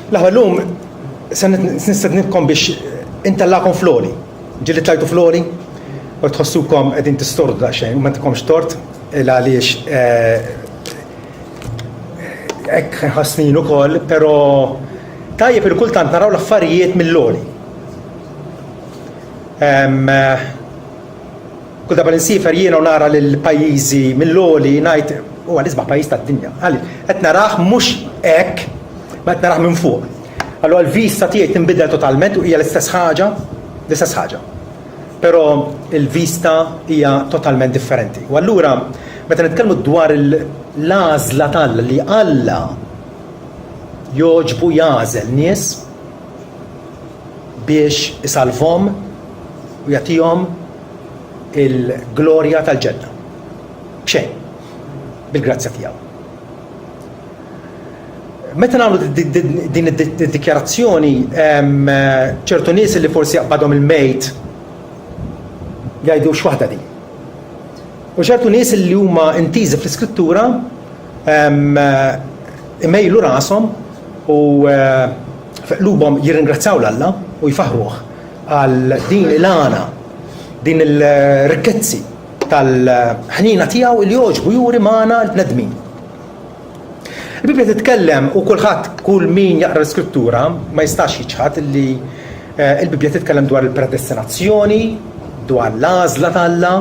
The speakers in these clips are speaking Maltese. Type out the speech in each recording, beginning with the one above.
Laħwa l-lum, nistednibkom biex intallakom flori. Ġili tlajtu flori, u tħossukom għedin tistordu daqxejn, u ma tkomx tort, għaliex ek ħasnin u koll, pero tajjeb il-kultant naraw l-affarijiet mill-loli. Kull darba insifer jiena u nara l-pajjiżi mill-loli ngħid huwa l-isbaħ pajjiż tad-dinja. Qed narah mhux hekk, ma qed narah minn fuq. Allura l-vista tiegħi tinbidel totalment u hija l-istess ħaġa. Però il-vista hija totalment differenti. U allura meta nitkellmu dwar l-għażla tal li Alla joġbu jażel nies biex isalvhom u jagħtihom il-glorja tal-ġenna. B'xejn, bil-grazzja tiegħu. Meta nagħmlu din id-dikjarazzjoni ċertu nies li forsi jaqbadhom il-mejt jgħidu x'waħda din. U ċertu nies li huma intiżi fl-iskrittura imejlu rashom u f'qlubhom jirringrazzjaw l-Alla u jfaħruh għal din il-għana, din il-rikkezzi tal-ħnina tiegħu li joġbu juri magħna l-bnedmin. Il-Bibja titkellem u kull min jaqra l-Iskrittura ma jistax jiġħad li il-Bibja titkellem dwar il-predestinazzjoni, dwar l-għażla tal-Alla,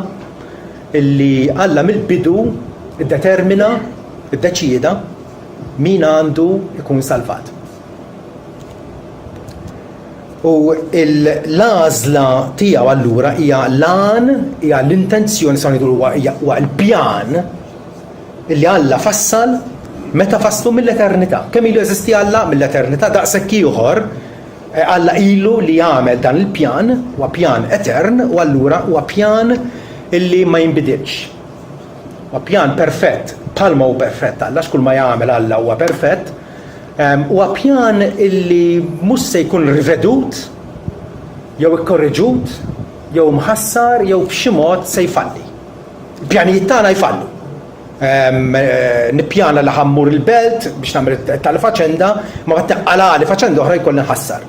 illi Alla mill-bidu iddetermina, iddeċieda min għandu jkun salvat. U l-għażla tiegħu allura hija l-għan, hija l-intenzjoni sa ngħidu huwa l-pjan illi Alla fassal meta faslu mill-eternità. Kemm ilu jeżisti Alla mill-eternità daqshekk ieħor Alla ilu li jagħmel dan il-pjan huwa pjan etern u allura huwa pjan illi ma jinbidilx. Huwa pjan perfett, bħalma hu perfett Alla x'kull ma jagħmel Alla huwa perfett. Huwa pjan illi mhux se jkun rivedut, jew ikkorreġut, jew mħassar, jew b'xi mod se jfalli. Il-pjanijiet tagħna jfallu. Nippjana li ħammur il-belt biex nagħmel tal-faċenda, ma qed teqqala li faċenda oħra jkollna nħassar.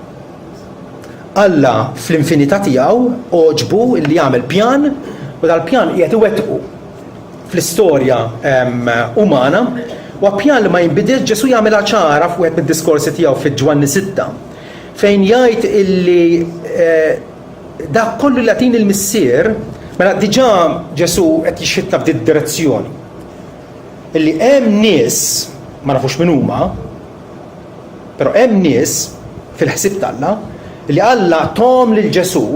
Alla fl-infinità tiegħu oġbu illi jagħmel pjan u dal-pjan qiegħed iwettqu fl-istorja umana. U pjan li ma jinbidilx Ġesu jagħmilha ċara f'wieħed mid-diskorsi tiegħu fi-Ġwanni 6 fejn jgħid illi dak kollu li għatin il-missier mela diġà Ġesu qed jixħitna f'din id-direzzjoni. Illi hemm nies ma nafux min huma, però hemm nies fil-ħsieb tagħna li Alla tom lil Ġesu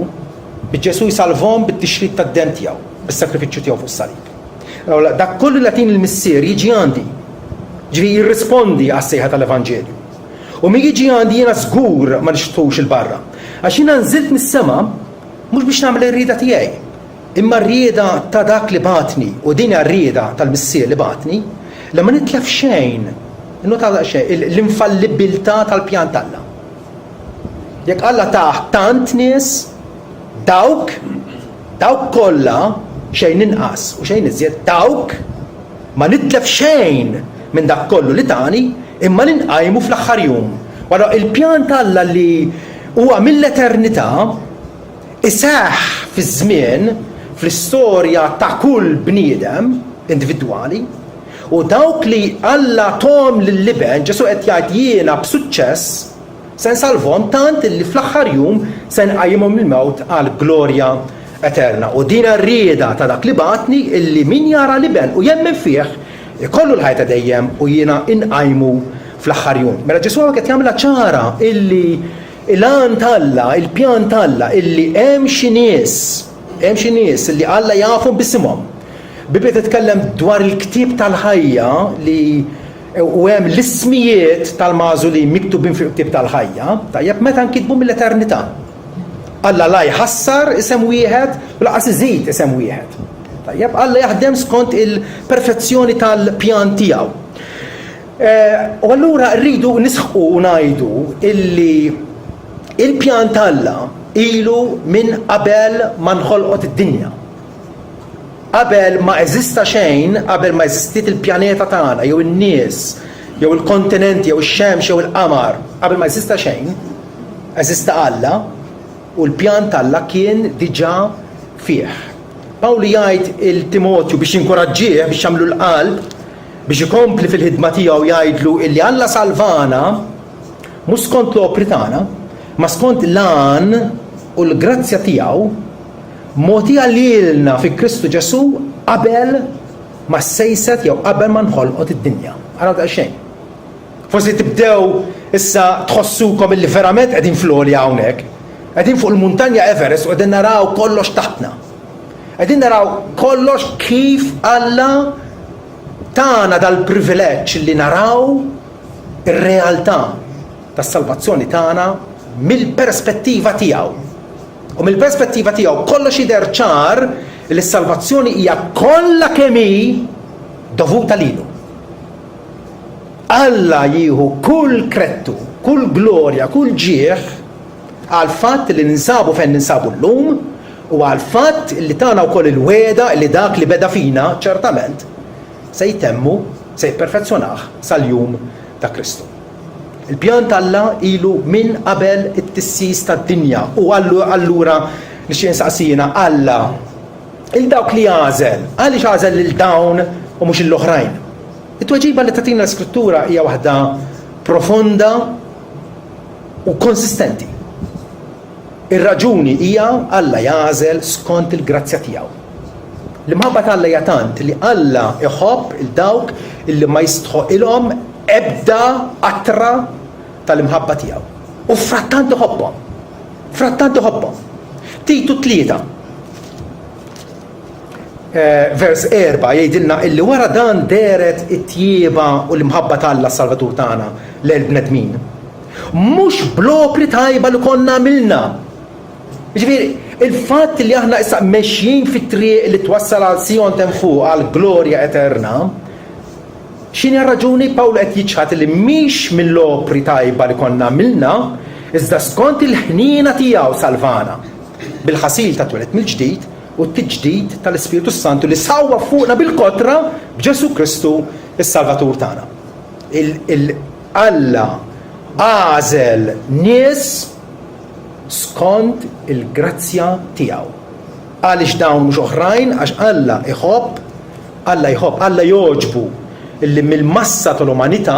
biex Ġesu jsalvhom bit-tixrid tad-dem tiegħu, bis-sakrifiċċju tiegħu fuq is-salib. Dak kollu li għatin il-missier jiġi għandi. Ġifi jirrispondi għas-sejħa tal-Evanġelju. U mi jiġi għandi jiena żgur ma nixtux il-barra. Għax jiena nżilt mis-sema mhux biex nagħmel ir-rieda tiegħi, imma r-rieda ta' dak li batni u din r-rieda tal-missier li batni li ma nitlef xejn, l-infallibilità tal-pjan tagħna. Jekk Alla taħ tant nies dawk kollha xejn inqas u xejn iżjed dawk ma nitlef xejn minn dak kollu li tani imma ninqajmu fl-aħħar jum. Wara il-pjan tagħna li huwa mill-eternità iseħħ fiż-żmien fl-istorja ta' kull bniedem individwali u dawk li Alla tom lill-liben Ġesu qed jgħid jiena b'suċċess se nsalvhom tant li fl-aħħar jum se nqajjimhom mill-mewt għal glorja eterna. U din r-rieda ta' dak li batni illi min jara liben u jemmen fih ikollu l-ħajta dejjem u jiena inqajmu fl-aħħar jum. Mela Ġesu qed jagħmilha ċara illi l-għan talla, il-pjan talla illi hemm xi nies illi Alla jafu bisimhom. Bibja titkellem dwar il-ktieb tal-ħajja li u hemm l-ismijiet tal-magħżulin miktubin fil-ktieb tal-ħajja, tajjeb meta nkitbu mill-eternità. Alla la jħassar isem wieħed u laqas iżid isem wieħed. Tajjeb, Alla jaħdem skont il-perfezzjoni tal-pjan tiegħu. U allura rridu nisħu u ngħidu illi il-pjan talla ilu minn qabel ma nħolqot id-dinja. Qabel ma eżista xejn, qabel ma eżistit il-pjaneta tagħna jew in-nies jew il-kontinenti, jew ix-xemx, jew il-qamar, qabel ma jeżista xejn, eżista Alla u l-pjan tal-Alla kien diġà fih. Pawlu jgħid il-Timotju biex jinkoraġġih biex jagħmlu l-qalb biex ikompli fil-ħidma tiegħu jgħidlu illi Alla salvana mhux skont l-opri tagħna, ma skont l-għan u l-grazzja tiegħu mogħtija lilna fi Kristu Ġesu qabel ma ssejset jew qabel ma nħolqot id-dinja. Ara da xejn. Forsi tibdew issa tħossukom illi verament qegħdin fl-għolja hawnhekk. Qegħdin fuq il-muntanja Everest u qegħdin naraw kollox taħtna. Qegħdin naraw kollox kif Alla tagħna dal-privileġġ li naraw ir-realtà tas-salvazzjoni tagħna mill-perspettiva tiegħu. U mill-perspettiva tiegħu kollox jidher ċar li s-salvazzjoni hija kollha kemm hi dovuta lilu. Alla jieħu kull krettu, kull glorja, kull ġieħ għal fatt li ninsabu fejn ninsabu llum u għal fatt li tagħna wkoll il-weda li dak li beda fina ċertament se jtemmu, se jipperfezzjonah sal-jum ta' Kristu. Il-pjan tal-Alla ilu minn qabel it-tissis tad-dinja u allura nixtieq insaqsina Alla il-dawk li għażel, għaliex għażel lil dawn u mhux l-oħrajn. It-tweġiba li tagħtina l-Iskrittura hija waħda profonda u konsistenti. Ir-raġuni hija Alla jagħżel skont il-grazzja tiegħu. L-imħabba tal-Alla hija tant li Alla iħobb il-dawk illi ma jistħoqilhom ebda qatra tal-imħabba tiegħu. U frattant iħobbhom. Frattant iħobbhom. Titu 3. Vers 4 jgħidilna illi wara dan deret it-tjieba u l-imħabba tal-Alla s-Salvatur tagħna l-bnedmin. Mhux blopri tajba li konna għamilna. Ġifieri, il-fatt li aħna issa mexjin fit-triq li twassal għal Sion ten fuq għal glorja eterna, x'inhi r-raġuni Pawlu qed jiġħad li mhix mill-opri tajba li konna għamilna, iżda skont il-ħniena tiegħu salvana bil-ħasil ta' tweled mill-ġdid u t-tiġdid tal-Ispiritu Santu li sawwa fuqna bil-kotra b'Ġesu Kristu is-Salvatur tagħna. Alla għażel nies skont il-grazzja tiegħu. Għaliex dawn mhux oħrajn għax Alla jħobb, Alla jogħġbu illi mill-massa tal-umanità,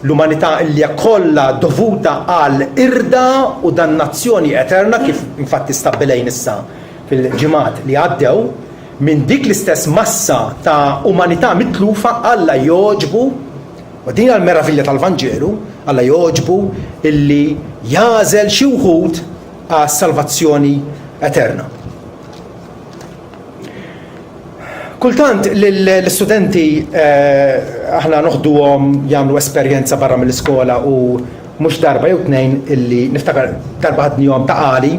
l-umanità illi kollha dovuta għal irda u dannazzjoni eterna kif infatti stabbilejn issa fil-ġimgħat li għaddew, minn dik l-istess massa ta' umanità mitlufa Alla jogħġbu, u din għall-meravilja tal-Vanġelu, Alla jogħġbu illi jagħżel xi wħud għas-salvazzjoni eterna. Kultant l-studenti aħna noħduhom jagħmlu esperjenza barra mill-iskola u mhux darba jew tnejn illi niftakar darba ħadnihom ta' qali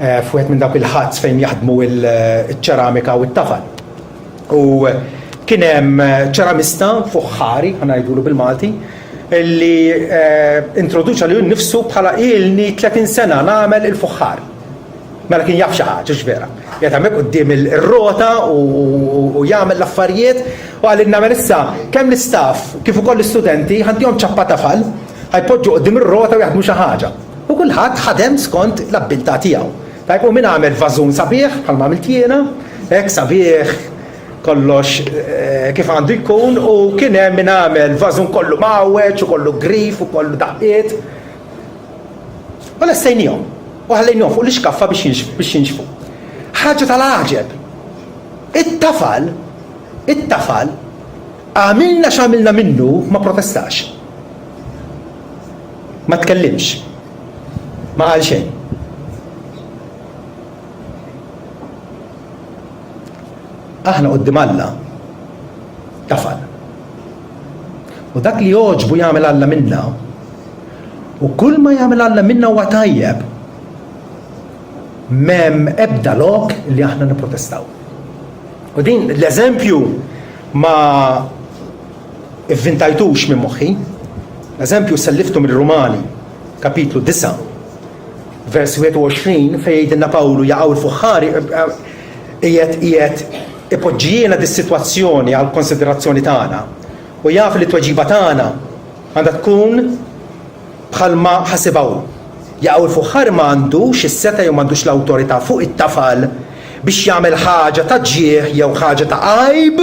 f'wieħed minn dawk il-ħadz fejn jaħdmu l-ċeramika u t-tafal. U kien hemm ċeramista fuħħari, ngħidulu bil-Malti, illi introduċa li nnifsu bħala ilni 30 sena nagħmel il-fuħħar. Mela kien jaf xi ħaġa ġvera. Jgħid hemmhekk quddiem ir-rota u jagħmel l-affarijiet u għal nagħmel issa kemm l-istaff kif ukoll l-istudenti ħaddihom ċappa tafal ħajpoġġu quddiem ir-rota u jaħdmu xi ħaġa. U kulħadd ħadem skont l-abilità tiegħu. Tajb u min għamel vażun sabiħ bħalma għamilt jiena, hekk sabiħ kollox kif għandu jkun u kien hemm min għamel vażun kollu mawweġ u kollu grif u kollu daqqiet. U lestejnihom. U ħallejnihom fuq l-iskaffa biex jinxfu. Ħaġa tal-għaġeb. It-tafal għamilna x'għamilna minnu ma protestax. Ma tkellimx. Ma qal xejn. Aħna quddiem Alla tafal. U dak li jogħġbu jagħmel Alla minna u kull ma jagħmel Alla minna huwa tajjeb. Mem ebda lok li aħna nipprotestaw. U din l-eżempju ma ivvintajtux minn moħħi. L-eżempju selliftu mill-Rumani, kapitlu 9, vers 21, fejn jgħidilna Pawlu jaqgħu l-fuħħari qiegħed ipoġġijena dis-sitwazzjoni għal konsiderazzjoni tagħna u jaf li tweġiba tagħna għandha tkun bħalma ħasibaw. Jaqgħu l-fuħar m'għandux is-seta jew m'għandux l-awtorità fuq it-tafal biex jagħmel ħaġa ta' ġieħ jew ħaġa ta' għajb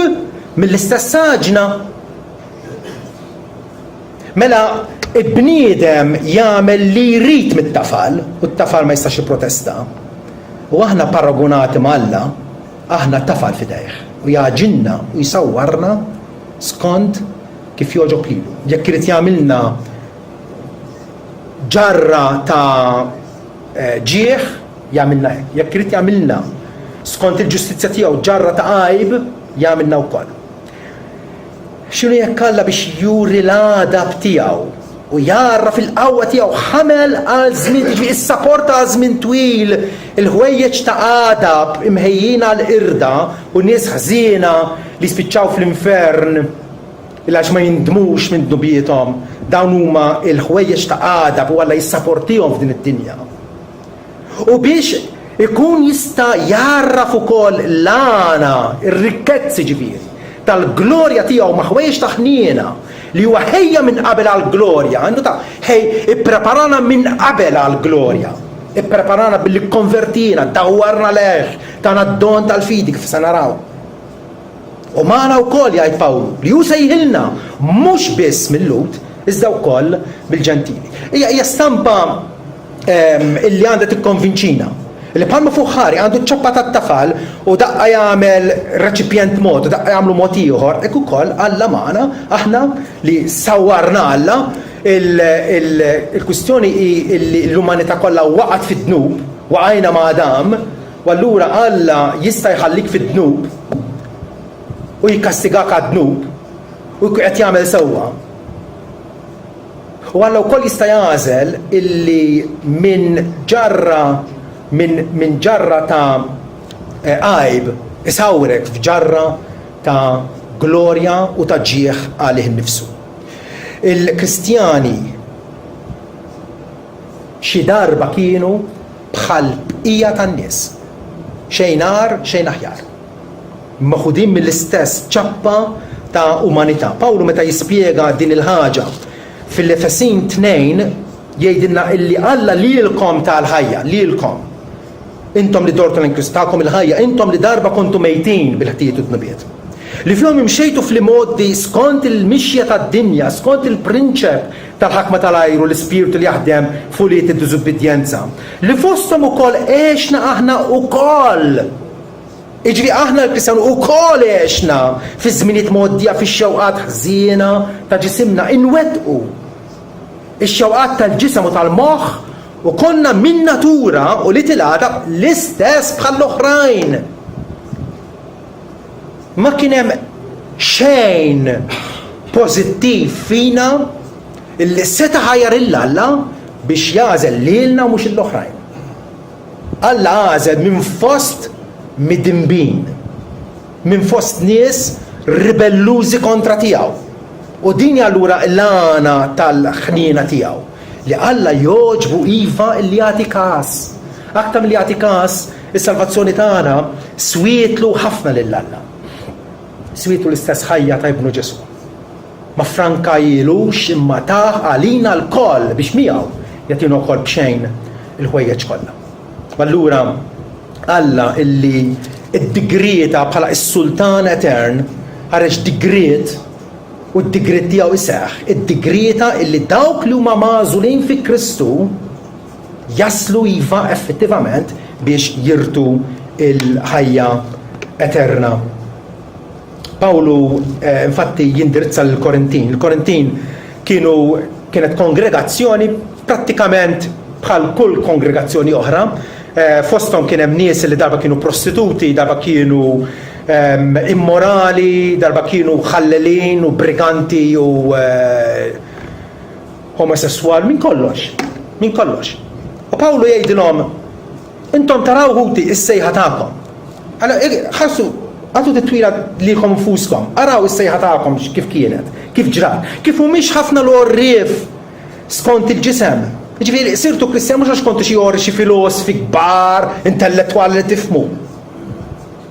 mill-istess saġna. Mela il-bniedem jagħmel li jrid mit-tafal u t-tafal ma jistax jipprotesta. U aħna paragonati mal-Alla, aħna tafal fidejh u jaġinna u jsawwarna skont kif joġob lilu. Jekk irid jagħmilna ġarra ta' ġieħ jagħmilna hekk. Jekk irid jagħmilna skont il-ġustizzja tiegħu ġarra ta' għajb jagħmilna wkoll. X'inhu jekk Alla biex juri l-għadab tiegħu u jarra fil-qawwa tiegħu ħamel għal żmien, is-sapporta għal żmien twil, il-ħwejjeġ ta' għadab imħejjin għal irda u nies ħżiena li spiċċaw fl-infern għax ma jindmux minn dnubietom, dawn huma il-ħwejjeġ ta' għadab u Alla jissapportihom f'din id-dinja. U biex ikun jista' jarraf ukoll l-għana, ir-rikkezzi ġifieri tal-glorja tiegħu ma' ħwejjeġ ta' ħniena li huwa ħejja minn qabel għall-glorja. Għandu ta' ippreparana minn qabel għall-glorja. Ippreparana billi konvertina, dawwarna leħ, tagħna d-don tal-fidi kif se naraw. U magħna wkoll jgħid Pawlu li hu sejħilna mhux biss mill-Lut, iżda wkoll bil-Ġentili. Hija stampa illi għandha tikkonvinċina. Li bħalma fuħari għandu ċappa tat-tafal u daqqa jagħmel reċipjent mod, u daqqa jagħmlu mod ieħor, hekk ukoll Alla magħna aħna li sawwarna Alla il-kwistjoni li l-umanità kollha waqgħet fid-dnub, waqajna ma' Adam, u allura Alla jista' jħallik fid-dnub u jikkastigak għad-dnub u qed jagħmel sewwa. U Alla wkoll jista' jagħżel illi minn ġarra ta' għajb isawrek f'ġarra ta' glorja u ta' ġieħ għalih innifsu. Il-Kristjani xi darba kienu bħal bqija tan-nies, xejn ar, xejn aħjar, maħudin mill-istess ċappa ta' umanità. Pawlu meta jispjega din il-ħaġa fil-Efesin 2 jgħidilna illi Alla lilkom tal-ħajja, lilkom. Intom li dortu l-inkristakom il-ħajja, intom li darba kontu mejtin bil-ħtijiet u d-nabiet. Li flom imxejtu fl-modi skont il-mixja tad-dinja, skont il-prinċep tal-ħakma tal-ajru, l-ispirtu li jaħdem fuliet id-diżubbidjenza. Li fostom ukoll għexna aħna ukoll. Iġri aħna l-Kristjanu ukoll għexna fi żminijiet moddija fix-xewqat ħżiena ta' ġisimna inwettqu. Ix-xewqat tal-ġisem u tal-moħħ u konna min natura u li tilata l-istess bħall-oħrajn. Ma kien hemm xejn pożittiv fina illi seta' ħajjar il-Alla biex jażel lilna u mhux l-oħrajn. Alla għażel minn fost midimbin, minn fost nies ribellużi kontra tiegħu. U din allura l-għana tal-ħniena tiegħu. Li Alla joġbu iva li jagħti każ. Aktar li jagħti każ is-salvazzjoni tagħna swietlu ħafna lill-Alla. Swietlu l-istess ħajja ta' Ibnu Ġesu. Ma frankajilux imma taħ għalina l-koll biex miegħu jagħtina wkoll b'xejn il-ħwejjeġ kollha. Allura Alla illi id-digrieta bħala is-Sultan Etern ħareġ digriet u d-digriet tiegħu iseħħ, id-digrieta illi dawk li huma magħżulin fi Kristu jaslu iva effettivament biex jirtu il-ħajja eterna. Pawlu infatti jindirizza l-Korintin. Il-Korintin kienet kongregazzjoni prattikament bħal kull kongregazzjoni oħra. Fosthom kien hemm nies li darba kienu prostituti, darba kienu immorali, darba kienu ħallelin u briganti u homosessuali, minn kollox. U Pawlu jgħidilhom, intom taraw ħuti is-sejħa tagħkom. Ħarsu, għatu titwila likom fuskom, araw is-sejħa tagħkom kif kienet, kif ġrat, kif mhumiex ħafna l-orrif skont il-ġisem. Ġifieri sirtu Kristjan mhux għax kontu xi filosofi kbar, intellettwali li tifhmu.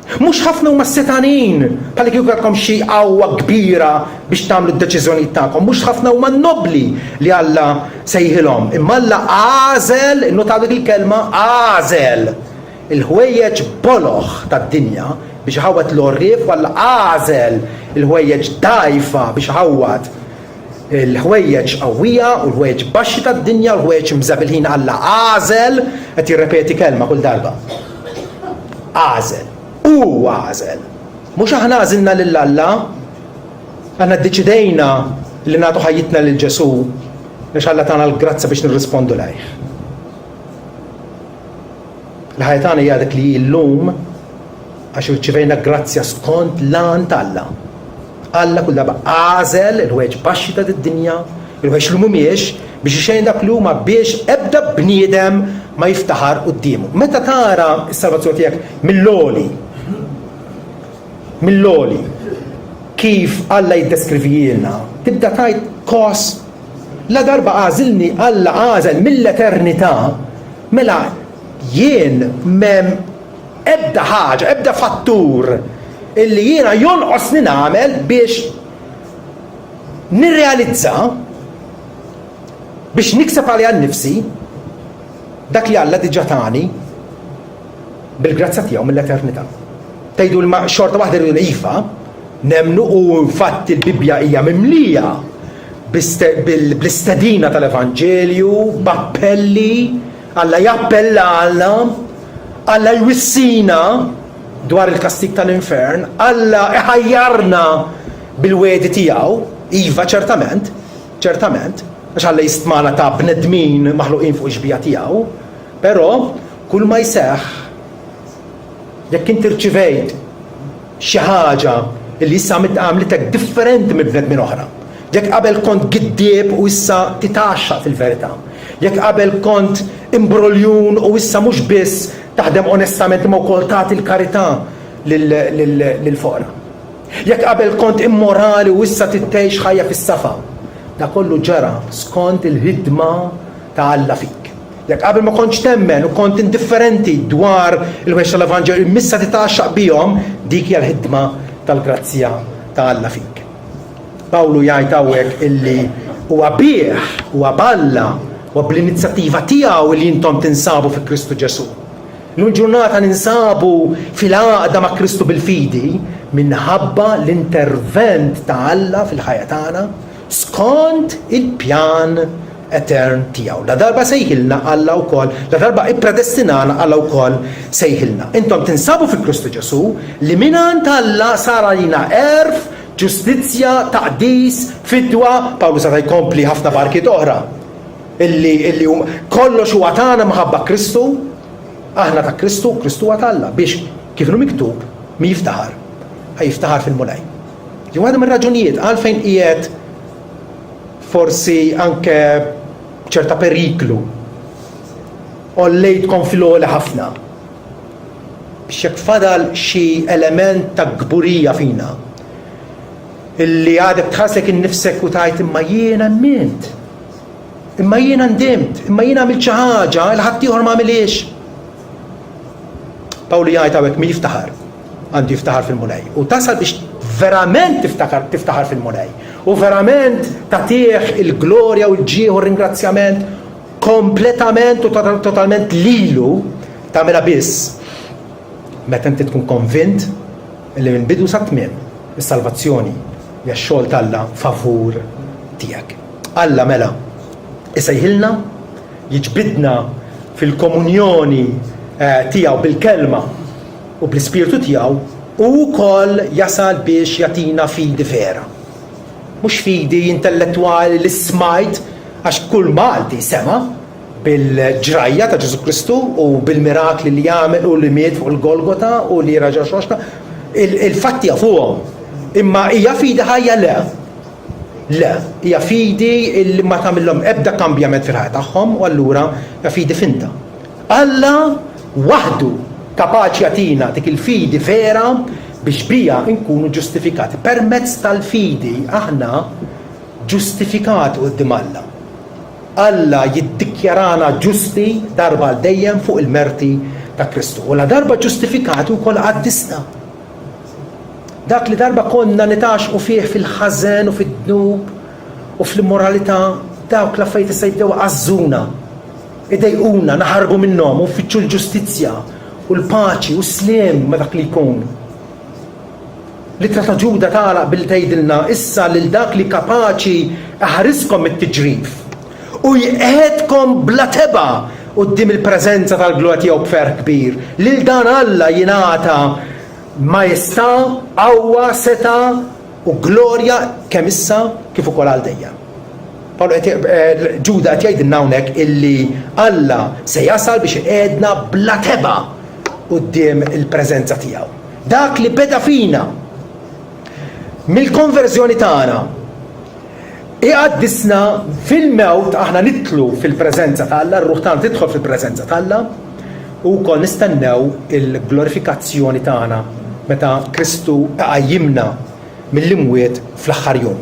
Mhux ħafna huma setanin bħalli kieku għadkom xi qawwa kbira biex tagħmlu d-deċiżjonijiet tagħkom, mhux ħafna huma nobli li Alla sejħilhom, imma Alla għażel, innotaw dik il-kelma għażel il-ħwejjeġ boloħ tad-dinja biex ħawat l-orrif, walla għażel il-ħwejjeġ dajfa biex ħawat il-ħwejjeġ qawwija u l-ħwejjeġ baxxi tad-dinja u l-ħwejjeġ mżabilħin. Alla għażel qed jirrepeti kelma kull darba. Għażel. U għażel. Mhux aħna għażilna lil Alla, aħna ddeċidejna li nagħtu ħajjitna lil Ġesu biex Alla tagħna l-grazza biex nirrispondu lejh. Il-ħajja tagħna hija dik li llum għax irċivejna grazzja skont l-għan tal-Alla. Alla kull darba għażel il-ħwejjeġ baxxi ta' id-dinja, il-ħwejjeġ li mhumiex biex ixejn dak li huma biex ebda bniedem ma jiftaħar qudiemu. Meta tara s-salvazzjoni tiegħek mill-loli kif Alla jiddeskrivijilna, tibda tajt kos la darba għażilni Alla għażel mill-eternità, mela jien mem ebda ħaġa, ebda fattur illi jiena jonqosni nagħmel biex nirrealizza biex nikseb għalija nnifsi dak li Alla diġà tani bil-grazza tiegħu mill-eternità. Tgħidu l-xorta waħda li iva, nemnu u infatti l-Bibja hija mimlija bl-istedina tal-Evanġelju, b'appelli, Alla jappella Alla jwissina dwar il-kastik tal-infern, Alla iħajjarna bil-wedi tiegħu, iva ċertament, għax Alla jistmana ta' bnedmin maħluqin fuq ix-xbija tiegħu, però kull ma jseħħ jekk inti rċivejt xi ħaġa li issa għamlitek differenti minn bnedmin oħra, jekk qabel kont giddieb u issa titaxxa fil-verità, jekk qabel kont imbroljun u issa mhux biss taħdem onestament imma wkoll tagħti l-karità lil-foqra, jekk qabel kont immorali u issa tittgħix ħajja fis-safa, da kollu ġara skont il-ħidma ta' Alla fik. Jekk qabel ma kontx temmen u kont indifferenti dwar il-wex tal-Evanġelju missa titaxxaq bihom, dik hija l-ħidma tal-grazzja ta' Alla fik. Pawlu jgħid hawnhekk illi huwa bih, huwa b'Alla, huwa bl-inizjattiva tiegħu li intom tinsabu fi Kristu Ġesu. Lum ġurnata ninsabu fil-għaqda ma' Kristu bil-fidi minħabba l-intervent ta' Alla fil-ħajja tagħna skont il-pjan etern tiegħu. La darba sejħilna Alla wkoll, la darba ippredestinana Alla wkoll sejħilna. Intom tinsabu fi Kristu Ġesu li minant Alla sara lina erf, ġustizzja, taqdis, fidwa, Pawlu sa jkompli ħafna barkiet oħra. Illi kollox huwa tagħna minħabba Kristu, aħna ta' Kristu, Kristu huwa Alla biex kif inhu miktub mi jiftaħar, ħajjiftaħar fil-mulaj. Ġi waħda mir-raġunijiet għalfejn qiegħed forsi anke ċerta periklu ollejtkom fil-għola ħafna biex jekk fadal xi element ta' gburija fina illi għadek tħassek innifsek u tajt imma jiena mint, imma jiena ndimt, imma jiena għamil xi ħaġa il ħadd ieħor ma għamilx. Pawlu jgħid hawnhekk mi jiftaħar, għandu jiftaħar fil-mulej u tasal biex verament tiftaħar fil-mulej u verament tagħtih il-glorja u l-ġieħ u r-ringrazzjament kompletament u totalment lilu tagħmilha biss meta inti tkun konvint li mill-bidu sa tmiem is-salvazzjoni hija x-xogħol tal-Alla favur tiegħek. Alla mela isejħilna, jiġbidna fil-komunjoni tiegħu bil-kelma u bl-ispirtu tiegħu u wkoll jasal biex jagħtina fidi vera. Mhux fidi intellettwali li smajt għax kull Malti sema bil-ġrajja ta' Ġesu Kristu u bil-mirakli li jagħmel u li miet fuq il-Golgota u li raġa' xoxna, il-fatti fuqhom. Imma hija fidi ħajja le. Le, hija fidi li ma tagħmilhom ebda kambjament fil-ħajja tagħhom u allura hija fidi finta. Alla waħdu kapaċi jagħtina dik il-fidi vera biex bija nkunu ġustifikati. Permezz tal-fidi aħna ġustifikati quddiem Alla. Alla jiddikjarana ġusti darba l dejjem fuq il-merti ta' Kristu. U la darba ġustifikati wkoll qaddisna. dak li darba konna nitaxqu fih fil-ħażen u fid-dnub u fl-immoralità, dawk l-affarijiet issa jibdew għażuna, idejquna, naħarbu minnhom u ffittxu l-ġustizzja u l-paċi u s-sliem ma dak li jkun. L-ittra ta' Ġuda tagħlaq billi tgħidilna issa lil dak li kapaċi aħriskom mit-tiġrif u jqedkom bla teba quddiem il-preżenza tal-glorja tiegħu b'ferħ kbir. Lil dan Alla jingħata majestà, qawwa, seta u glorja kemm issa kif ukoll għal dejjem. Ġuda qed jgħidilna hawnhekk illi Alla se jasal biex iqiegħdna bla teba quddiem il-preżenza tiegħu. Dak li beda fina mill-konverżjoni tagħna iqaddisna fil-mewt aħna nitlu fil-preżenza ta' Alla, r-ruħ tagħna tidħol fil-preżenza ta' Alla u wkoll nistennew il-glorifikazzjoni tagħna meta Kristu qajjimna mill-imwiet fl-aħħar jum.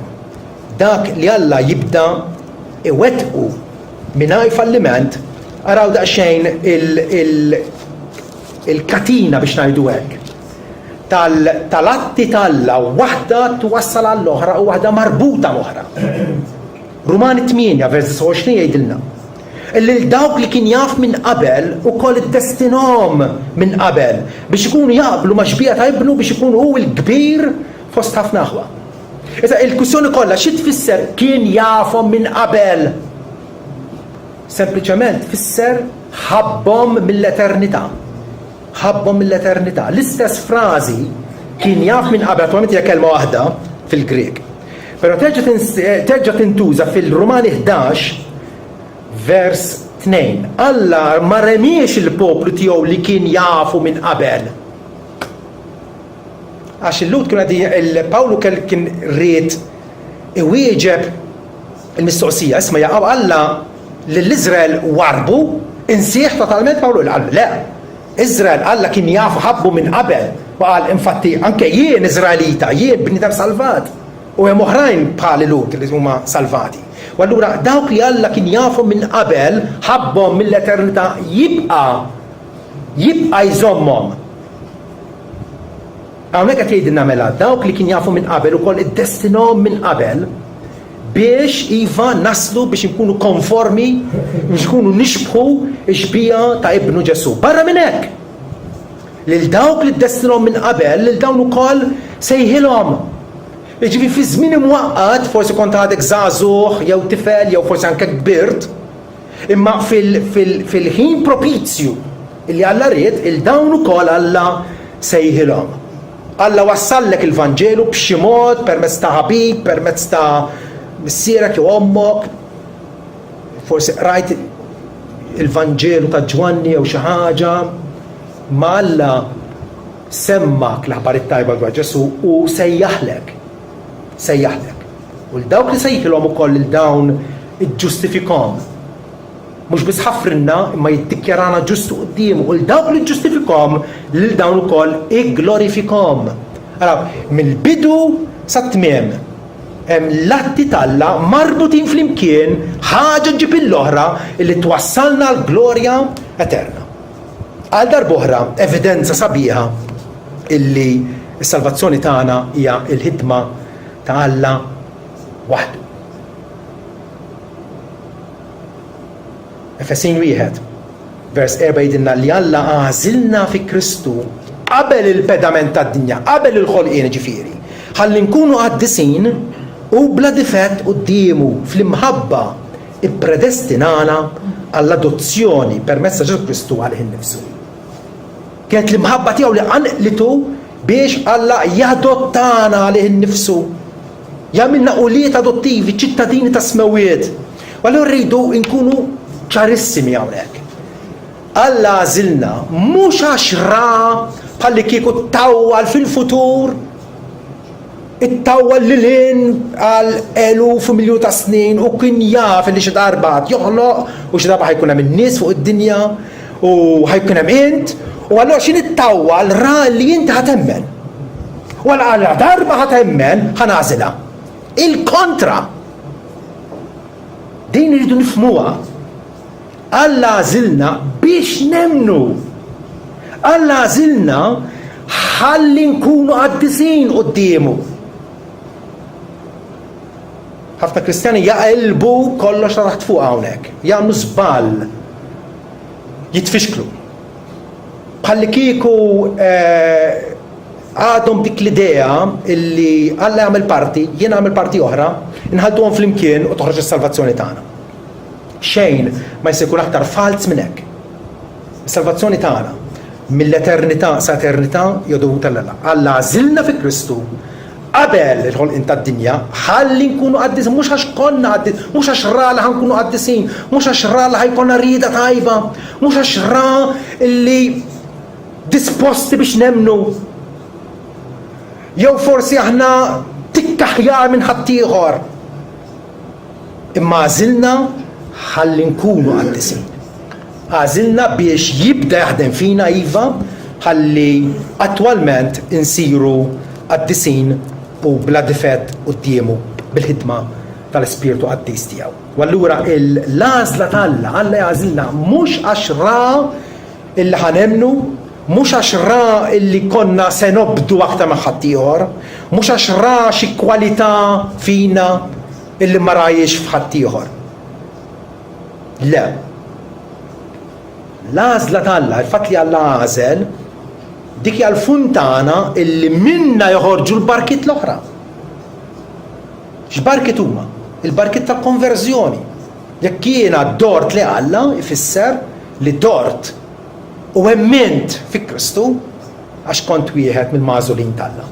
Dak li Alla jibda iwettqu mingħajr falliment, araw daqsxejn il-katina biex ngħidu hekk tal-atti tal-Alla, waħda twassal għall-oħra u waħda marbuta l-oħra. Rumani 8 versi 20 jgħidilna illi dawk li kien jaf minn qabel ukoll iddestinom minn qabel biex ikunu jaqblu ma' xbija ta' ibnu biex ikunu hu l-kbir fost ħafna aħwa. Issa il-kwistjoni kollha xi tfisser kien jafhom minn qabel? Sempliċement tfisser ħabbhom mill-eternità. Ħabbhom mill-eternità. L-istess frażi kien jaf minn qabel, attualment hija kelma waħda fil-Grek. Però terġa' tintuża fil-Rumani 11 vers 2. Alla ma remiex il-poplu tiegħu li kien jafu minn qabel. Għax il-lut Pawlu kien ried iwieġeb il-mistoqsija, isma' jaqgħu Alla lill-Iżrael warbu, insieħ totalment Pawlu qal le. Iżrael Alla kien jafu ħabbu minn qabel, qal infatti anke jien Iżraelita, jien bniedem salvat. U hemm oħrajn bħal Lut li huma salvati. U allura dawk li Alla kien jafu minn qabel ħabbhom mill-eternità jibqa' jżommhom. Hawnhekk qed jgħidilna mela dawk li kien jafu minn qabel ukoll iddestinom minn qabel biex iva naslu biex nkunu konformi, biex nkunu nixbħu xbija ta' ibnu Ġesu. Barra minn hekk. Lil dawk li ddestinom minn qabel, lil dawn ukoll sejħilhom. Jiġifieri fi żmien imwaqqat, forsi kont għadek żagħżugħ jew tifel jew forsi anke kbirt, imma fil-ħin propizju illi Alla ried il-dawn ukoll Alla sejħilhom. Alla wassallek il-Vanġelu b'xi mod permezz ta' ħabib, permezz ta' missierek jew ommok, forsi rajt il-Vanġelu ta' Ġwanni jew xi ħaġa, ma Alla semmak l-aħbarijiet tajba dwar Ġesu u sejjaħlek. U l-dawk li sejħilhom ukoll il-dawn iġġustifikhom. Mhux biss ħaffrinna imma jiddikjarana ġustu quddiem u l-dawk li ġustifikhom lil dawn ukoll igglorifikhom. Araw, mill-bidu sa tmiem hemm l-atti tal-Alla marbutin flimkien ħaġa ġib l-oħra li twassalna l-glorja eterna. Għal darb'oħra evidenza sabiħa illi s-salvazzjoni tagħna hija l-ħidma ta' Alla waħdu. Efesin 1 vers 4 jgħidilna li Alla għażilna fi Kristu qabel il-pedament tad-dinja, qabel il-ħolqien ġifieri, ħalli nkunu qaddisin u bla difett qudiemu fl-imħabba ippredestinana għall-adozzjoni permezz ta' Ġesu Kristu għalih innifsu. Kienet l-imħabba tiegħu li qanqlitu biex Alla jadottana għalih innifsu. Jagħmilna quliet adottivi, ċittadini ta' smewiet. U allura rridu nkunu ċarissimi hawnhekk. Alla għażilna mhux għax ra bħalli kieku ttawwal fil-futur, ittawwal lilin għal eluf u miljun ta' snin u kien jaf li xi darba joħloq u xi darba ħajkun hemm in-nies fuq id-dinja u ħajkun hemm int u allura x'in ittawwal ra li inti ħatemmen. U għal darba ħatemmen ħanagħżilha. Il-kontra. Din iridu nifhmuha. Alla għażilna biex nemnu. Alla għażilna ħalli nkunu qaddisin qudiemu. ħafna Kristjani jaqilbu kollox taħt fuq hawnhekk, jagħmlu żball, jitfixklu. Bħalli kieku għadhom dik l-idea illi Alla jagħmel parti, jien għamel parti oħra, inħaltuhom flimkien u toħroġ is-salvazzjoni tagħna. Xejn ma jista' jkun aktar fals minn hekk. Is-salvazzjoni tagħna mill-eternità sa eternità hija dovuta l-Alla. Alla għażilna fi Kristu qabel il-ħolqien tad-dinja ħalli nkunu qaddisin, mhux għax konna qaddisin, mhux għax ra li ħankunu qaddisin, mhux għax ra li ħajkonna rieda tajba, mhux għax ra li disposti biex nemnu. Jew forsi aħna tikka ħjar minn ħaddieħor. Imma għażilna ħalli nkunu qaddisin. Għażilna biex jibda jaħdem fina iva ħalli attwalment insiru qaddisin u bla difett qudiemu bil-ħidma tal-Ispiritu Qaddis tiegħu. U allura l-għażla tal-Alla, Alla jagħżilna mhux għax ra illi ħanemnu, mhux għax ra illi konna se nobdu aktar ma' ħadd ieħor, mhux għax ra xi kwalità fina illi ma rajiex f'ħadd ieħor. Le. L-għażla tal-Alla, il-fatt li Alla għażel, dik hija l-funtana illi minna joħorġu l-barkit l-oħra. X'barkit huma? Il-barkit ta' konverżjoni. Jekk jiena dort li Alla ifisser li dort u emmint fi Kristu għax kont wieħed mill-magħżulin tal-Alla.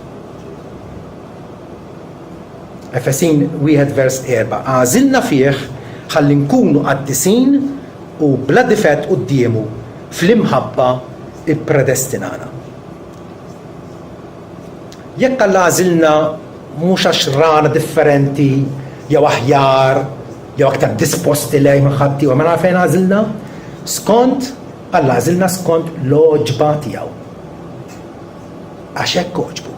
Efesin 1:4 għażilna fih ħalli nkunu qaddisin u bla difett qudiemu fl-imħabba ippredestinana. Jekk Alla għażilna mhux għax rana differenti jew aħjar jew aktar disposti lej minn ħadd ieħor, ma naf fejn għażilna? Alla għażilna skont l-oġba tiegħu. Għax hekk oġbu.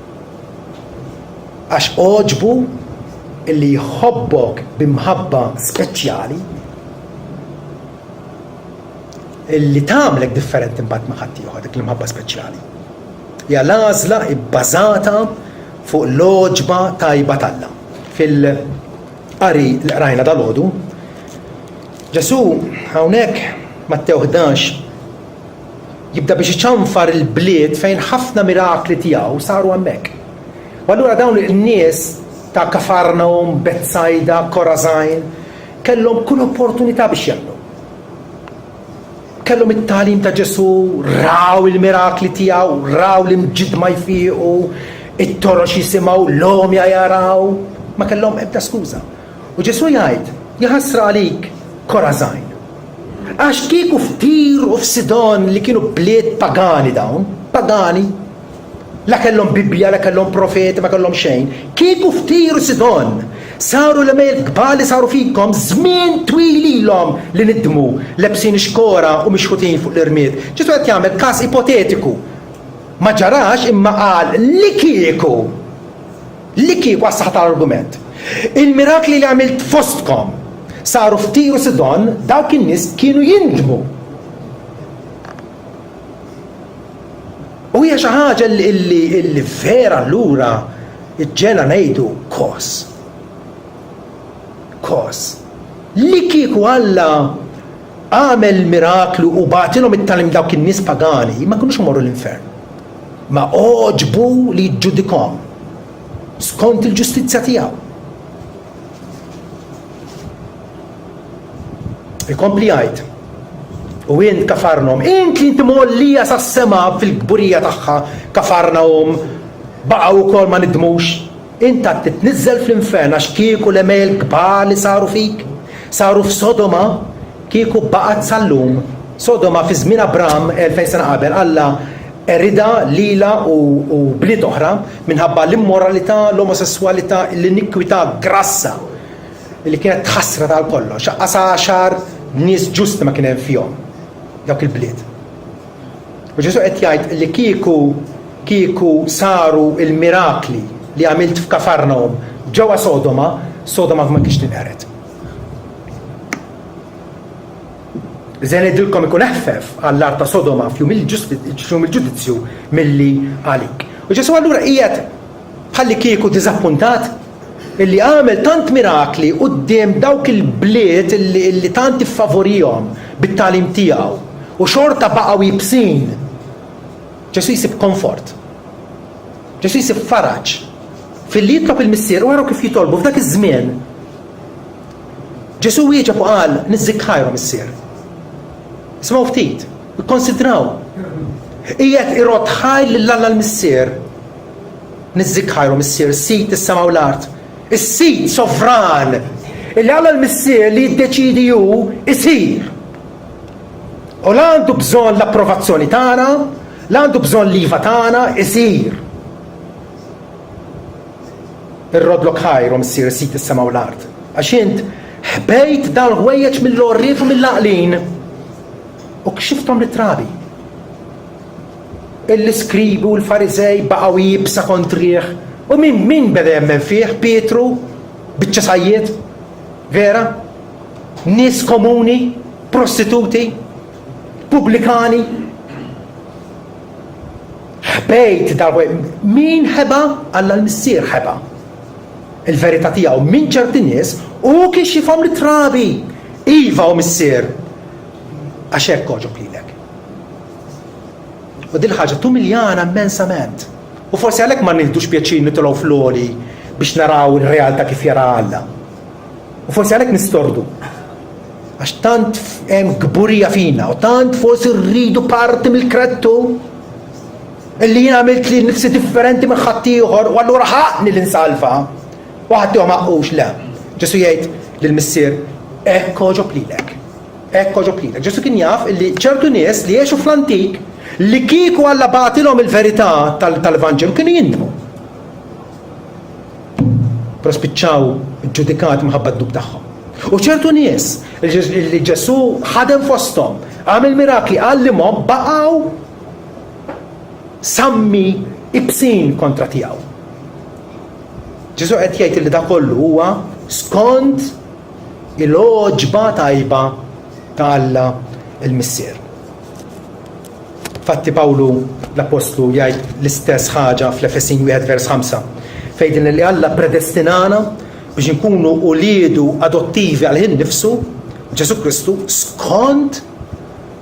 Għax oġbu illi jħobbok b'imħabba speċjali illi tagħmlek differenti mbagħad ma' ħadd ieħor dik l-imħabba speċjali. Hija l-għażla bbażata fuq l-oġba tajba tal-Alla. Fil-qari li qrajna dal-għodu, Ġesu hawnhekk Matteo 11 jibda biex iċanfar il-bliet fejn ħafna mirakli tiegħu saru hemmhekk. U allura dawn in-nies ta' Kafarnaum, Bethsaida, Korazajn kellhom kull opportunità biex jagħmlu. Kellhom it-tagħlim ta' Ġesu, raw il-mirakli tiegħu, raw l-imġid ma jfiequ, it-torox jisimgħu, l-omja jaraw, ma kellhom ebda skuża. U Ġesu jgħid, jaħasra għalik Korazajn. Għax kieku f'Tir u f'Sidon li kienu bliet pagani dawn, pagani, la kellhom Bibbja, la kellhom profeti, ma kellhom xejn. Kieku f'Tir u Sidon saru l-emel kbar li saru fikom żmien twil ilhom li nidmu lebsin xkora u mixħutin fuq l-irmiet. Ġesu qed jagħmel każ ipotetiku. Ma ġarax imma qal li kieku għas-saħħa tal-argument. Il-mirakli li għamilt fostkom saru f'Tir u Sidon, dawk in-nies kienu jindmu. U hija xi ħaġa li vera allura iġġela ngħidu kos. Li kieku Alla għamel miraklu u bagħtilhom it-talim dawk in-nies pagani, ma kinux imorru l-infern. Ma oġbu li jġudikhom skont il-ġustizzja tiegħu. Ikompli jgħid. U int Kafarnaum, int li inti mollija sas-sema fil-gburija tagħha Kafarnaum baqgħu wkoll ma nidmux. Int qed titniżżel fl-infern għax kieku l-emel kbar li saru fik, saru f'Sodoma, kieku baqgħet sal-lum. Sodoma fi żmien Abraham 2000 sena qabel Alla erida lila u bliet oħra minħabba l-immoralità, l-omosessualità, l-inikwità grassa li kienet tħassra tal-kollox. Aqasa 10 nies ġusti ma kien hemm fihom dawk il-bliet. U Ġesu qed jgħid li kieku saru il-mirakli li għamilt f'Kafarnaum ġewwa Sodoma ma kienx tinqered. Żen ngħidilkom ikun eħfef għall-art ta' Sodoma f'jum il-ġudizzju milli għalik. U Ġesu allura qiegħed bħalli kieku diżappuntat illi għamel tant mirakli quddiem dawk il-bliet illi tant iffavorihom bit-talim tiegħu u xorta baqgħu jibsin. Ġesu jsib komfort. Ġesu jsib faraġ fil-li jitlob il-missier u għaraw kif jitolbu f'dak iż-żmien. Ġesu wieġeb u qal niżżikħajru missier. Ismgħu ftit, ikkonsidraw. Qiegħed irod ħajl lill-Alla l-missier. Niżżikħajru missier, sit is-sema u l-art. Is-sit sovran illi Alla l-missier li jiddeċidi hu isir. U l-għandu bżonn l-approvazzjoni tagħna, l-għandu bżonn l-iva tagħna isir. Ir-rodlok ħajru missier sit is-sema u l-art. Għax int ħbejt dal-ħwejjeġ mill-orriet u mill-laqlin u kxiftom li-trabi. Il-iskribi u l-farizej baqgħu jibsa kontrih. U min beda jemmen fih? Pietru? Biċċasajiet? Vera? Nies komuni? Prostituti? Pubblikani? Ħbejt dal-ħwejjeġ. Min ħeba? Alla l-missier ħeba. Il-verità tiegħu minn ċerti nies u kixifhom li-trabi. Iva u missier. Għax hekk oġob lilek. U din ħaġa tumiljana immensament. U forsi għalhekk ma nieħdux pjaċir nitilgħu floli biex naraw ir-realtà kif jara Alla. U forsi għalhekk nistordu. Għax tant hemm gburija fina u tant forsi rridu parti mill-krettu illi jien għamilt li nifsi differenti minn ħadd ieħor u allura ħaqni l-insalva. U ħadd ieħor maqqux le. Ġesu jgħid lill-missier hekk oġob lilek. Hekk oġob lilek. Ġesu kien jaf illi ċertu nies li jgħixu fl-antik li kieku Alla bagħtilhom il-verità tal-Evanġelu kienu jindmu. Però spiċċaw ġudikati minħabba d-dub tagħhom. U ċertu nies li Ġesu ħadem fosthom, għamel mirakli għallimhom baqgħu sammi ibsin kontra tiegħu. Ġesu qed jgħid li dak kollu huwa skont il-oġba tajba ta' Alla il-missier. Fatti Pawlu l-Apostlu jgħid l-istess ħaġa fl-Efesin 1:5 fejdin li Alla predestinana biex nkunu uliedu adottivi għal ħin nifsu Ġesu Kristu skont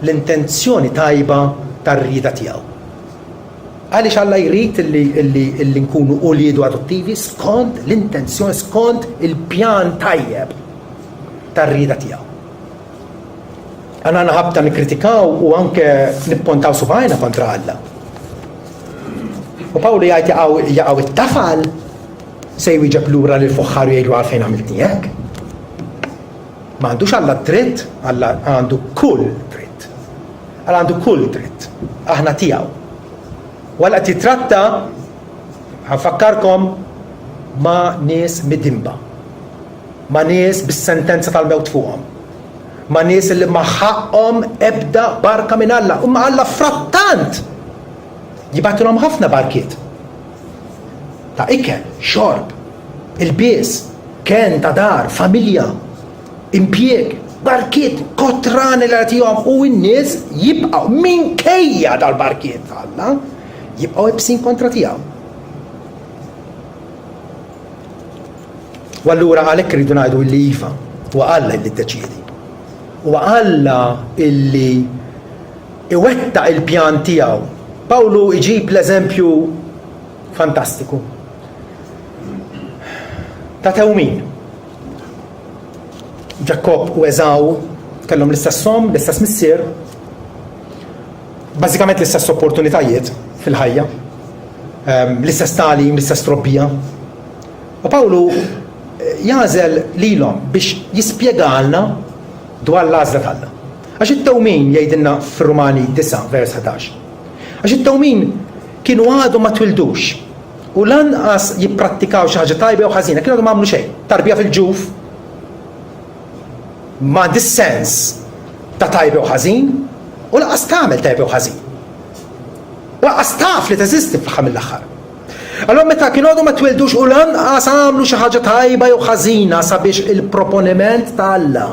l-intenzjoni tajba tar-rieda tiegħu. Għaliex Alla jrid illi nkunu uliedu adottivi skont l-intenzjoni, skont il-pjan tajjeb tar-rieda tiegħu. Għana naħabta nikritikaw u anke nippontaw subajna kontra Alla. U Pawlu jgħid jaqgħu it-tafal se jwieġeb lura lil fuħħar jgħidu għalfejn għamiltni hekk. Ma għandux Alla dritt, Alla għandu kull dritt. Alla għandu kull dritt. Aħna tiegħu. Wala qed jitratta ħafakkarkom ma' nies midimba. Ma' nies bis-sentenza tal-mewt fuqhom. Ma' nies li ma' ħaqhom ebda barka minn Alla. U ma' Alla frattant jibatilhom ħafna barkiet. Ta' ikel, xorb, il-bies, ken ta' dar, familja, impjieg, barkiet, kotrani li għatijom u n-nies jibqaw minkejja dal-barkiet ta' Alla jibqaw ibsin kontra tiegħu. U allura għalhekk rridu ngħidu li iva u Alla li ddeċiedi. U Alla illi iwettaq il-pjan tiegħu. Pawlu iġib l-eżempju fantastiku ta' Tewmin. Ġakob u Eżaw kellhom l-istess somm, l-istess missier, bażikament l-istess opportunitajiet fil-ħajja, l-istess talim, l-istess trobbija. U Pawlu jażel lilhom biex jispjegalna dwar l-għażla tagħna. Għax it-Tewmin jgħidilna fir-Rumani 9 vers 11. Għax it-Tewmin kienu għadhom ma twildux u lanqas jipprattikaw xi ħaġa tajba u ħażina, kienu għadhom ma għamlu xejn. Tarbija fil-ġuf ma dis-sens ta' tajba u ħażin u laqas tagħmel tajba u ħażin. Laqas taf li teżisti fl-aħħar mill-aħħar. Allora meta kienu għadhom ma twildux u lanqas għamlu xi ħaġa tajba jew ħażina sabiex il-proponiment ta' Alla,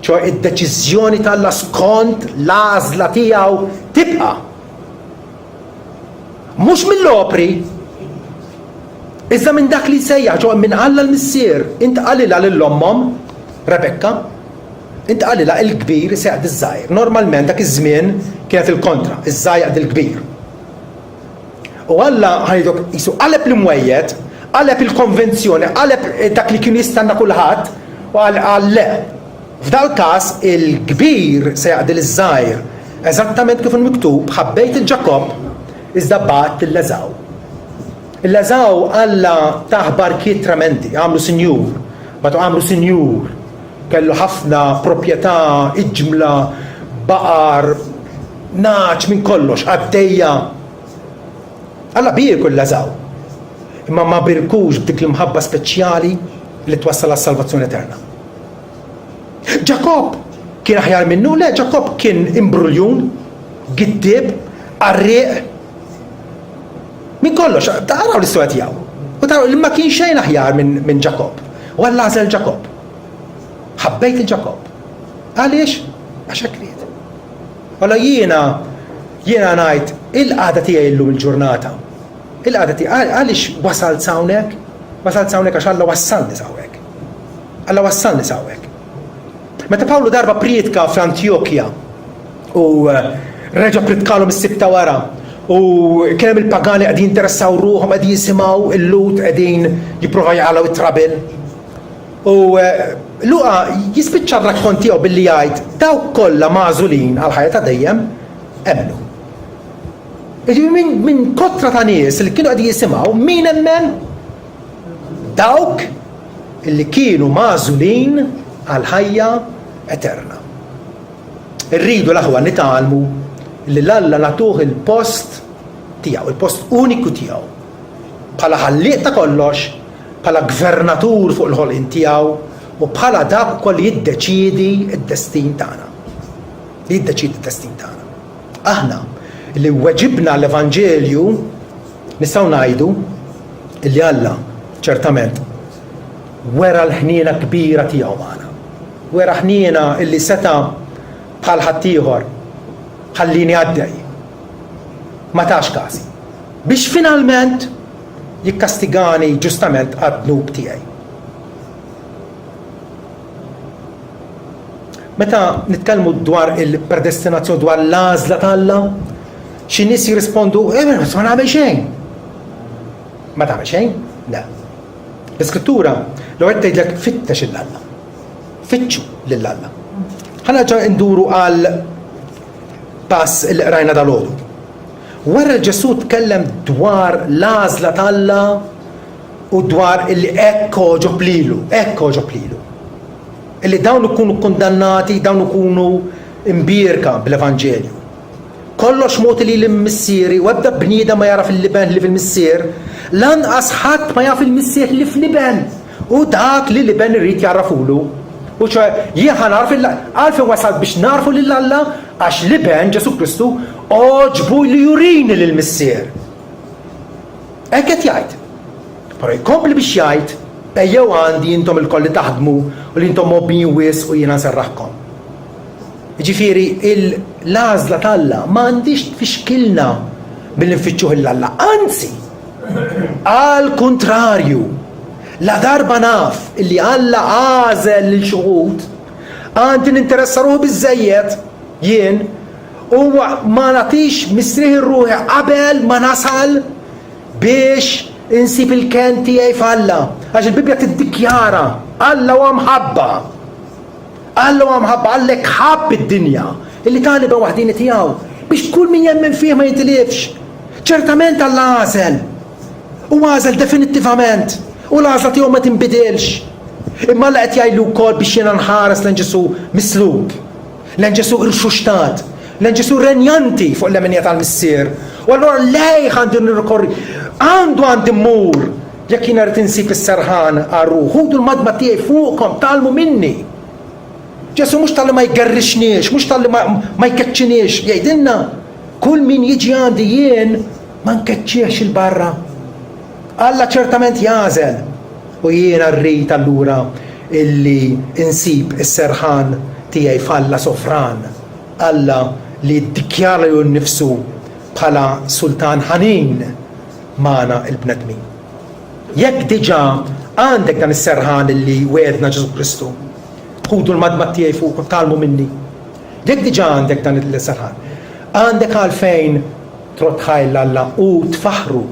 ċo id-deċiżjoni ta' Alla skont l-għażla tiegħu tibqa'. mhux mill-opri, iżda minn dak li sejjaħ ġo minn Alla l-missier. Int qalilha lill-ommhom, Rebekka, int qalilha il-kbir sejqed iż-żgħir. Normalment dak iż-żmien kienet il-kontra, iż-żgħir jaqd il-kbir. U Alla ħajdok jisu qaleb l-imwejjed, qaleb il-konvenzjoni, qaleb dak li kienu jistanna kulħadd u qal le. F'dal każ il-kbir se jaqdi l-żgħir. Eżattament kif il-miktub ħabbejt il-Ġakob iżda bat il-Eżaw. Il-Eżaw Alla taħ barkiet tremendi, għamlu sinjur, batu għamlu sinjur, kellu ħafna proprjetà, iġmla, baqar, naċ minn kollox, għaddejja. Alla birku l-Eżaw, imma ma birkux b'dik l-mħabba speċjali li twassal għas-salvazzjoni eterna. Ġakob kien aħjar minnu? Le, Ġakob kien imbruljun, giddib, arriq, min kollox, taraw l-istoria tiegħu. U taraw li ma kien xejn aħjar minn Ġakob. U Alla għażel Ġakob. Ħabbejt il-Ġakob. Għaliex? Għax hekk ried. Walla jiena ngħid il-qagħda tiegħi llum il-ġurnata. Il-qagħda tiegħi għaliex wasalt hawnhekk? Wasalt hawnhekk għax Alla wassalni hawnhekk. Alla wassalni hawnhekk. Meta Pawlu darba priedka fl-Antjokja u reġa' pritkalhom is-sibta wara u kien hemm il-pagani qegħdin jinteressaw ruhom qegħdin jisimgħu il-lut qegħdin jippruvaw jaqalgħu it-trabil. U Luqa jispiċċa r-rakkont tiegħu billi jgħid dawk kollha magħżulin għal ħajja ta' dejjem emnu. Jiġifieri minn kotra ta' nies li kienu qegħdin jisimgħu min emmen? Dawk illi kienu magħżulin għal ħajja eterna. Irridu l-aħwa nitgħallmu li l-Alla nagħtuh il-post tiegħu, il-post uniku tiegħu. Bħala ħallieq ta' kollox, bħala gvernatur fuq il-ħolqien tiegħu u bħala dak ukoll jiddeċiedi d-destin tagħna. Jiddeċiedi d-destin tagħna. Aħna li weġibna l-Evanġelju nistgħu ngħidu li Alla ċertament wera l-ħniena kbira tiegħu magħna. Wera ħniena illi seta bħal ħaddieħor ħallini għaddej. Ma tax każi. Biex finalment jikkastigani ġustament għad-dnub tiegħi. Meta nitkellmu dwar il-predestinazzjoni dwar l-għażla ta' Alla, xi nies jirrispondu, ma nagħmel xejn. Ma tagħmel xejn? Le. L-Iskrittura l-għed tgħidlek fittex il-Alla. Fitxu lill-Alla. Ħanaġa nduru għal pass il rajna dal-għodu. Wara Ġesu tkellem dwar l-għażla ta' Alla u dwar illi ekko ġoblilu. Illi dawn ikunu kondannati, dawn ikunu imbierka bl-Evanġelju. Kollox mod li l-missieri u ebda bnieda ma jara fil-liben li fil-missier, lanqas ħadd ma jaf il-missier li fil-liben. U dak li liben irrid jarrafulu. U ċe jien ħanarf għalfejn wasalt biex narfu lill-Alla għax liben Ġesu Kristu oġbu li jurini lill-missier. Hekk qed jgħid. Però jkompli biex jgħid ejjew għandi intom il-koll li taħdmu u li intom mobbin wis u jiena nserraħkom. Ġifieri l-għażla tal-Alla m'għandix tfixkilna billi nfittxuh l-Alla, anzi għal kontrarju. La darba naf illi Alla għażel lil xuħud għandi ninteressa ruħi biżżejjed jien u ma nagħtix mistrieħ ir-ruħi qabel ma nasal biex insib il-ken tiegħi f'Alla. Għax il-Bibja tiddikjara Alla huwa mħabba. Alla huwa mħabba, Allek ħabb id-dinja illi taliba waħdini tiegħu biex kull min jemmen fih ma jintilifx. Ċertament Alla għażel. U għażel definittivament. U l-għażla tiegħu ma tinbidilx. Imma Alla qed jgħidlu wkoll biex jiena nħares lejn Ġesu mislub, lejn Ġesu irxuxtat, lejn Ġesu renjanti fuq l-emenija tal-missier. U allura lej għandu nirrikorri, għandi mmur jekk jiena rrid insib is-serħan għarruħ. Ħudu l-madma tiegħi fuqhom, talmu minni. Ġesu mhux tal-li ma jgerrixniex, mhux tal-li ma jkeċċiniex, jgħidilna kull min jiġi għandi jien ma nkeċċiex il-barra. Alla ċertament jażel u jiena rrid allura illi insib is-serħan tiegħi f'Alla sofran. Alla li ddikjara ju nnifsu bħala sultan ħanin magħna il-bnedmin. Jekk diġà għandek dan is-serħan li wedna Ġesu Kristu, ħudu l-madma tiegħi fuq u talmu minni. Jekk diġà għandek dan is-serħan, għandek għalfejn trot ħajla Alla u tfaħru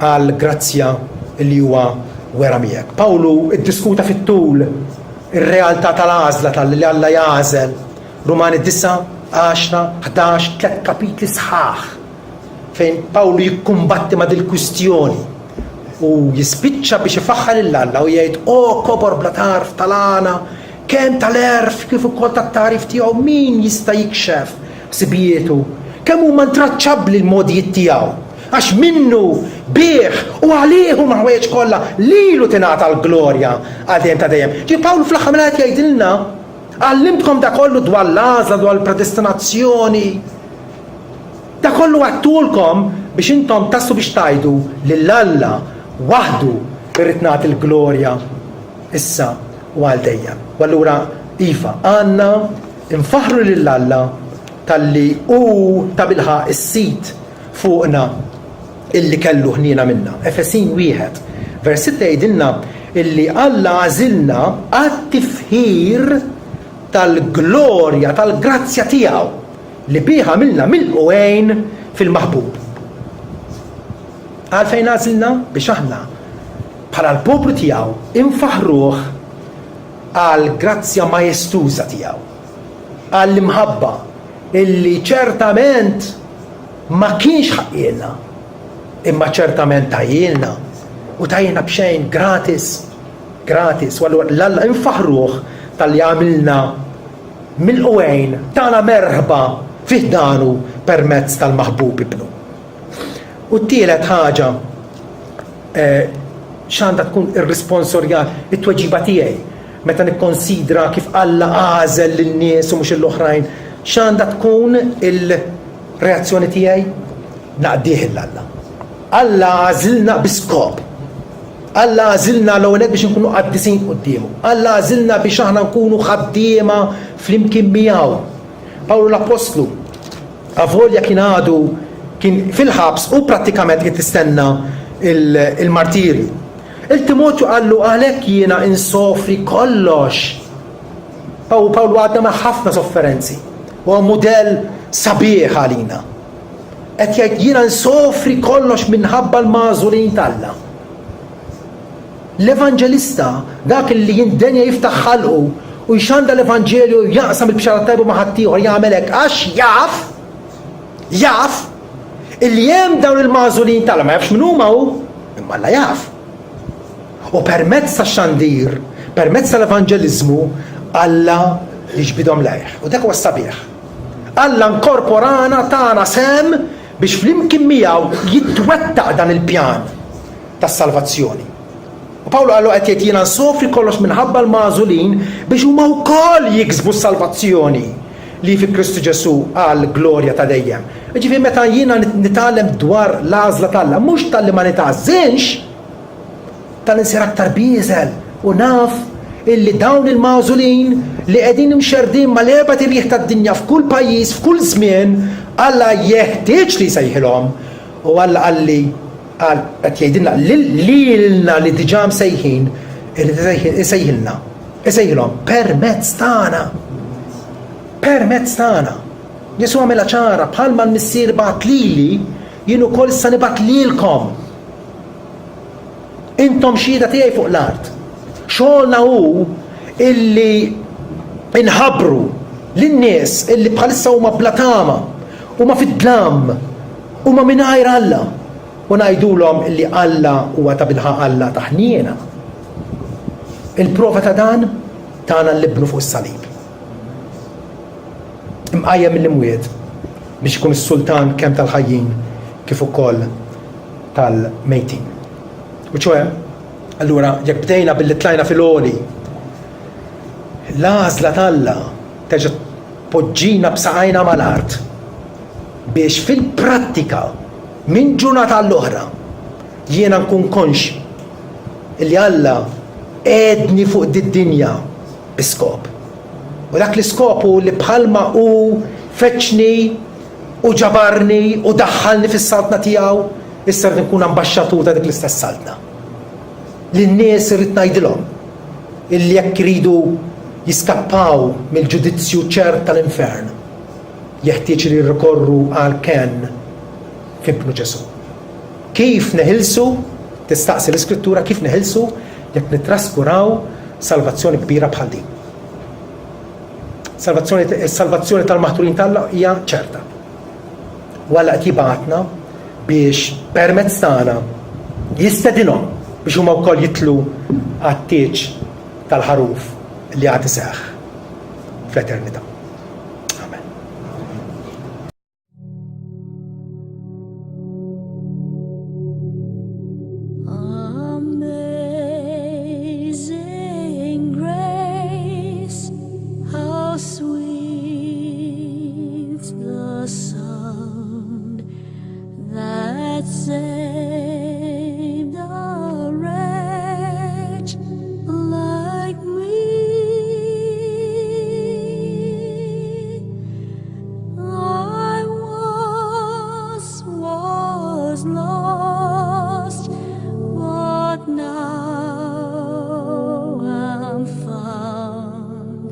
għal grazzja li huwa wera miegħek. Pawlu iddiskuta fit-tul ir-realtà tal-għażla tal-li Alla jagħżel. Rumani 9, 10, 11, 3 kapitli sħaħ fejn Pawlu jikkumbatti ma' dil-kwistjoni u jispiċċa biex ifaħħar il-Alla u jgħid kobor bla tarf tal-għana, kemm tal-erf kif ukoll tat-tarif tiegħu min jista' jikxef sibietu, kemm huma intraċċabbli l-modijiet tiegħu, għax minnu bih u għaliehu maħweġ kollha lilu tingħata l-glorja għal dejjem ta' dejjem. Ġie Pawlu fl-aħħar mill jgħidilna għallimtkom da kollu dwar l-għażla, dwar l-predestinazzjoni, da kollu għattulkom biex intom tassu biex tajdu lill-Alla waħdu irrid nagħti l-glorja issa u għal dejjem. U allura iva għandna infaħru lill-Alla talli ta' bilħa is-sit fuqna illi kellu ħnina minna. Efesin 1 vers 6 jgħidilna illi Alla għażilna għat-tifħir tal-glorja tal-grazzja tiegħu li biha għamilna mill-qwejn fil-maħbub. Għalfejn għażilna biex aħna bħala l-poplu tiegħu infaħruh għal grazzja majestuża tiegħu, għall imħabba illi ċertament ma kienx ħaqqielna, imma ċertament tajjilna u tajjilna b'xejn gratis. U allura l-Alla infaħruh tal-li għamilna mill-qwejn tagħna merħba fih danu permezz tal-maħbub ibnu. U t-tielet ħaġa x'għandha tkun ir-responsorja it-tweġiba tiegħi meta nikkonsidra kif Alla għażel lin-nies u mhux l-oħrajn, x'għandha tkun il-reazzjoni tiegħi? Naqdih l-Alla. Alla għażilna biskop. Alla għażilna l-ewwel biex nkunu qaddisin qudiemu. Alla għażilna biex aħna nkunu ħaddiema flimkien miegħu. Pawlu l-Apostlu avolja kien fil-ħabs u prattikament kien tistenna il-martiri. Il-Timotju qallu għalhekk jiena insofri kollox. Pawlu għadna ma' ħafna sofferenzi. U mudell sabiħ għalina. Qed jgħid jiena nsofri kollox minħabba l-magħżulin tal-Alla. L-Evanġelista dak li jindenja jiftaħ ħalqu u jxanda l-Evanġelju jaqsam il-bxara tajbu ma' ħaddieħor jagħmel hekk għax jaf illi hemm dawn il-magħżulin tal-Alla ma jafx min huma hu, imma Alla jaf. U permezz tax-xandir, permezz tal-Evanġeliżmu, Alla jiġbidhom lejh. U dak huwa sabiħ. Alla nkorporana tagħna sem biex flimkien miegħu jitwettaq dan il-pjan tas-salvazzjoni. U Pawlu qallu qed jgħid jiena nsofri kollox minħabba l-magħżulin biex huma wkoll jiksbu s-salvazzjoni li fi Kristu Ġesu għal glorja ta' dejjem. Ġifieri meta jiena nitgħallem dwar l-għażla tal-Alla, mhux tal-li ma nitgħażżinx, tal-insir aktar bieżel u naf illi dawn il-magħżulin li qegħdin imxerdin ma l-erba' tirjieħ tad-dinja f'kull pajjiż, f'kull żmien, Alla jeħtieġ li jsejħilhom u Alla qalli qed jgħidilna lilna li diġà msejħin isejħilhom permezz tagħna. Permezz tagħna. Jessu għamilha ċara bħalma l-missier bagħat lili jien ukoll issa nibgħat lilkom. Intom xhieda tiegħi fuq l-art. Xogħolna hu illi inħabbru lin-nies illi bħalissa huma bla tama, huma fid-dlam, huma mingħajr Alla u ngħidulhom illi Alla huwa ta' bilħaq Alla ta' ħniena. Il-prova ta' dan tagħna l-ibnu fuq is-salib. Imqajjem mill-imwiet biex ikun is-sultan kemm tal-ħajjin kif ukoll tal-mejtin. U ċoe, allura jekk bdejna billi tlajna fil-għoli, l-għażla tal-Alla teġa' poġġina b'saqajna mal-art biex fil-prattika minn ġurnata għall-oħra jiena nkun konxi illi Alla edni fuq did-dinja biskop. U dak l-iskopu li bħalma u feċni u ġabarni u daħħalni fis-saltna tiegħu, issa rrid nkun ambaxxatur ta' dik l-istess saltna. Lin-nies irid ngħidilhom illi jekk iridu jiskappaw mill-ġudizzju ċert tal-infern, jeħtieġ li jirrikorru għal Ken f'ibnu Ġesu. Kif neħilsu, tistaqsi l-Iskrittura, kif neħilsu jekk nitraskuraw salvazzjoni kbira bħal din. Salvazzjoni tal-maħturin tal-Alla hija ċerta. Walla qed jibgħatna biex permezz tagħna jistedinhom biex huma wkoll jitlu għat-tieġ tal-ħaruf li għad iseħħ fl-eternità. Amen. Amazing grace, how sweet the sound that saved a wretch like me. I once was lost, but now I'm found.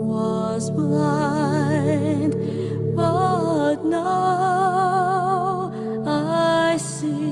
Was blind, but now I see.